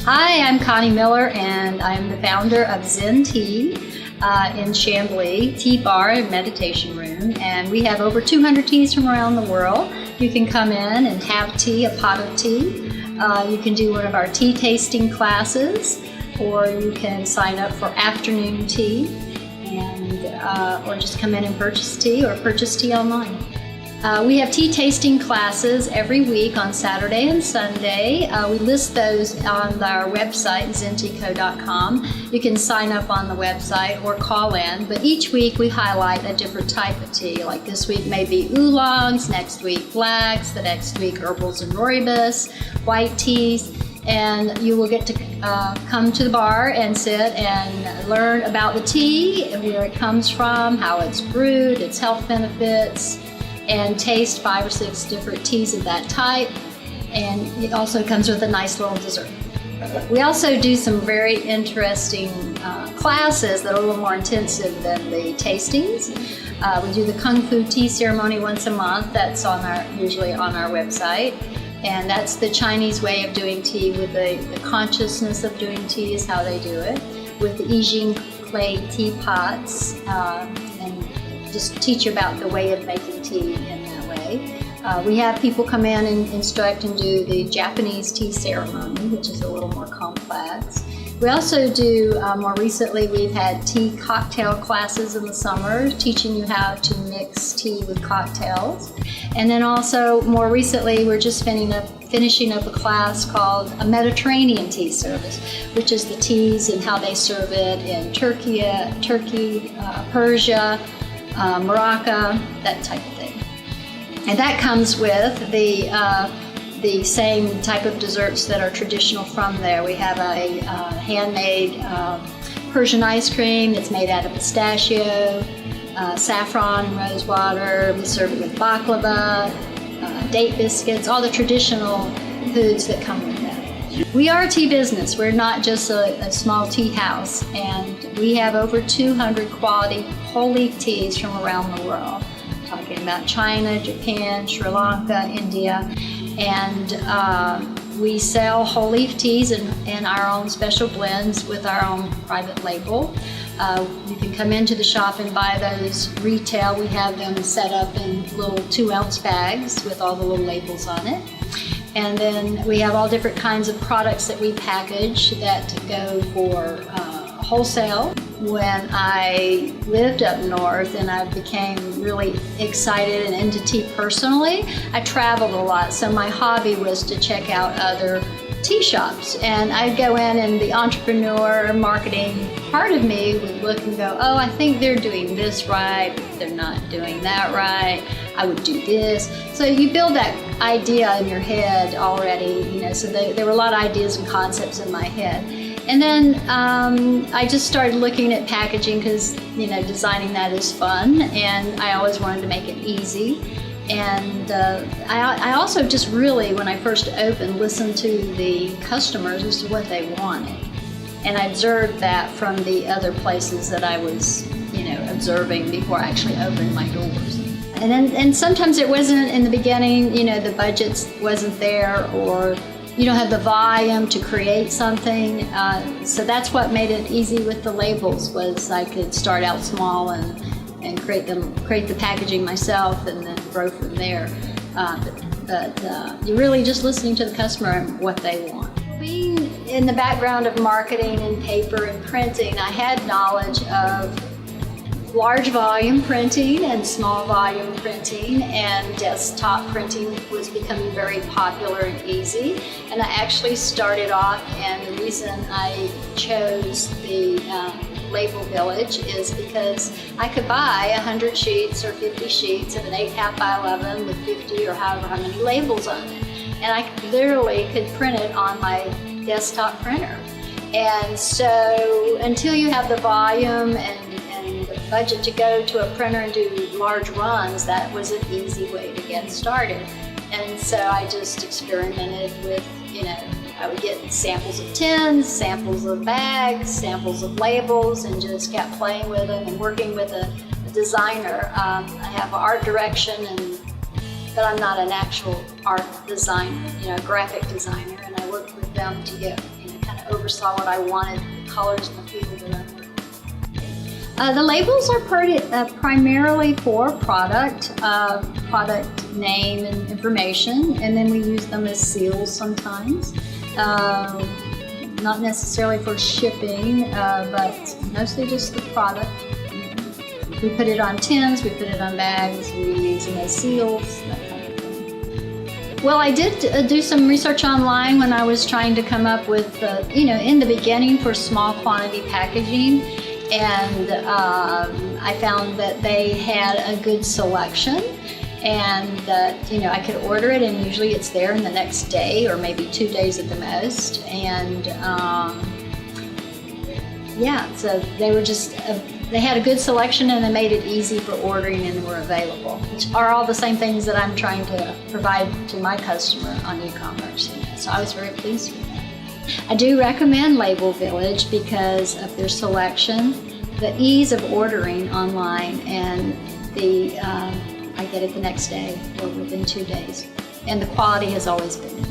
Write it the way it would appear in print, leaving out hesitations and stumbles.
Hi, I'm Connie Miller, and I'm the founder of Zen Tea in Chambly, tea bar and meditation room. And we have over 200 teas from around the world. You can come in and have tea, a pot of tea. You can do one of our tea tasting classes, or you can sign up for afternoon tea, and or just come in and purchase tea, or purchase tea online. We have tea tasting classes every week on Saturday and Sunday. We list those on our website, zenteaco.com. You can sign up on the website or call in, but each week we highlight a different type of tea. Like this week maybe oolongs, next week blacks, the next week herbals and rooibos, white teas, and you will get to come to the bar and sit and learn about the tea, where it comes from, how it's brewed, its health benefits, and taste 5 or 6 different teas of that type. And it also comes with a nice little dessert. We also do some very interesting classes that are a little more intensive than the tastings. We do the Kung Fu tea ceremony once a month. That's usually on our website. And that's the Chinese way of doing tea, with the consciousness of doing tea is how they do it, with the Yijing clay teapots, and just teach you about the way of making tea in that way. We have people come in and instruct and do the Japanese tea ceremony, which is a little more complex. We also do, more recently, we've had tea cocktail classes in the summer, teaching you how to mix tea with cocktails. And then also, more recently, we're just finishing up a class called a Mediterranean tea service, which is the teas and how they serve it in Turkey, Persia, Morocco, that type of thing. And that comes with the same type of desserts that are traditional from there. We have a handmade Persian ice cream that's made out of pistachio, saffron, rose water. We serve it with baklava, date biscuits, all the traditional foods that come with that. We are a tea business. We're not just a small tea house, and we have over 200 quality whole leaf teas from around the world. Talking about China, Japan, Sri Lanka, India, and we sell whole leaf teas in our own special blends with our own private label. You can come into the shop and buy those retail. We have them set up in little 2-ounce bags with all the little labels on it. And then we have all different kinds of products that we package that go for wholesale. When I lived up north and I became really excited and into tea personally, I traveled a lot. So my hobby was to check out other tea shops. And I'd go in, and the entrepreneur marketing part of me would look and go, oh, I think they're doing this right, they're not doing that right, I would do this. So you build that idea in your head already, so there were a lot of ideas and concepts in my head. And then I just started looking at packaging, because designing that is fun, and I always wanted to make it easy. And I also just really, when I first opened, listened to the customers as to what they wanted. And I observed that from the other places that I was observing before I actually opened my doors. And sometimes it wasn't in the beginning, the budget wasn't there, or you don't have the volume to create something. So that's what made it easy with the labels, was I could start out small and create the packaging myself, and then grow from there. But you're really just listening to the customer and what they want. Being in the background of marketing and paper and printing, I had knowledge of large volume printing and small volume printing, and desktop printing was becoming very popular and easy. And I actually started off, and the reason I chose the Label Village is because I could buy 100 sheets or 50 sheets of an 8.5 by 11 with 50 or however how many labels on it. And I literally could print it on my desktop printer. And so until you have the volume and the budget to go to a printer and do large runs, that was an easy way to get started. And so I just experimented with, I would get samples of tins, samples of bags, samples of labels, and just kept playing with them and working with a designer. I have art direction, but I'm not an actual art designer, graphic designer, and I worked with them to get kind of oversaw what I wanted, the colors and the feel that I wanted. The labels are primarily for product name and information, and then we use them as seals sometimes. Not necessarily for shipping, but mostly just the product. We put it on tins, we put it on bags, we use them as seals, that kind of thing. Well, I did do some research online when I was trying to come up with, in the beginning for small quantity packaging, and I found that they had a good selection, and that I could order it, and usually it's there in the next day or maybe 2 days at the most. And so they were just they had a good selection, and they made it easy for ordering, and they were available, which are all the same things that I'm trying to provide to my customer on e-commerce. So I was very pleased with that. I do recommend Label Village because of their selection, the ease of ordering online, and I get it the next day or within 2 days. And the quality has always been